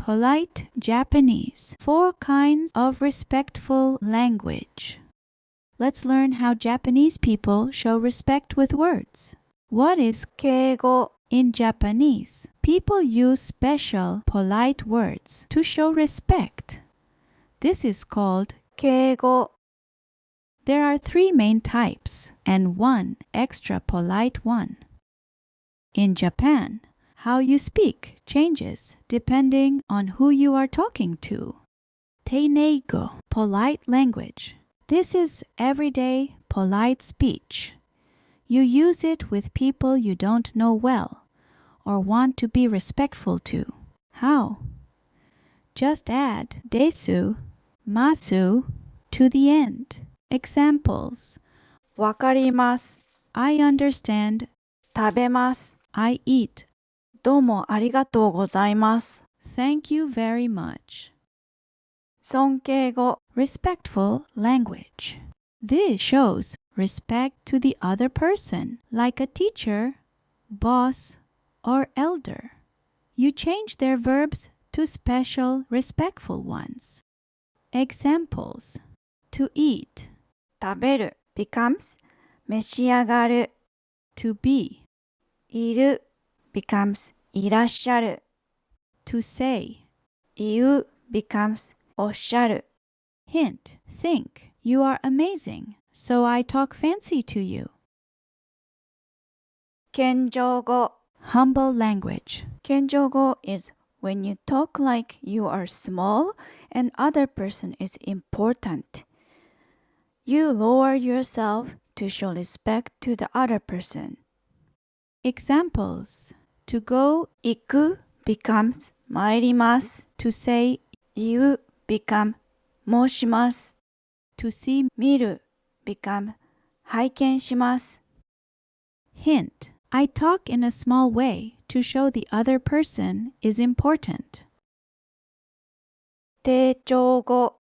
Polite Japanese. 4 kinds of respectful language. Let's learn how Japanese people show respect with words. What is 敬語? In Japanese, people use special polite words to show respect. This is called 敬語. There are 3 main types and 1 extra polite one. In Japan, how you speak changes depending on who you are talking to. Teineigo, polite language. This is everyday polite speech. You use it with people you don't know well or want to be respectful to. How? Just add desu, masu to the end. Examples. わかります。 I understand. 食べます。 I eat. どうもありがとうございます。 Thank you very much. 尊敬語 Respectful language. This shows respect to the other person, like a teacher, boss, or elder. You change their verbs to special respectful ones. Examples. To eat. 食べる becomes 召し上がる To be. いる becomes いらっしゃる To say. 言う becomes おっしゃる Hint. Think. You are amazing, so I talk fancy to you. 謙譲語 Humble language. 謙譲語 is when you talk like you are small and other person is important. You lower yourself to show respect to the other person. Examples. To go. 行く becomes 参ります To say. 言う become 申します To see. 見る become 拝見します Hint. I talk in a small way to show the other person is important. 丁重語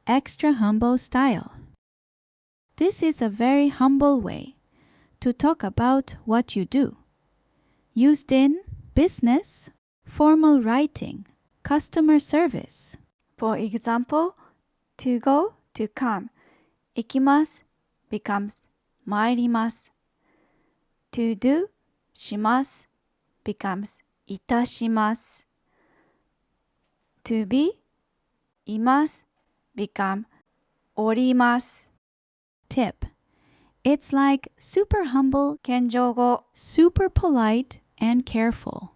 Extra humble style. This is a very humble way to talk about what you do. Used in business, formal writing, customer service. For example, to go, to come 行きます becomes 参ります To do します becomes いたします To be います become おります Tip. It's like super humble, 謙譲語 super polite, and careful.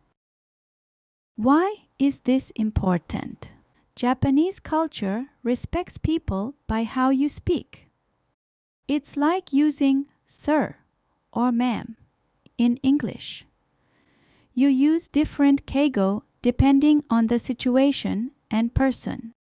Why is this important? Japanese culture respects people by how you speak. It's like using sir or ma'am in English. You use different keigo depending on the situation and person.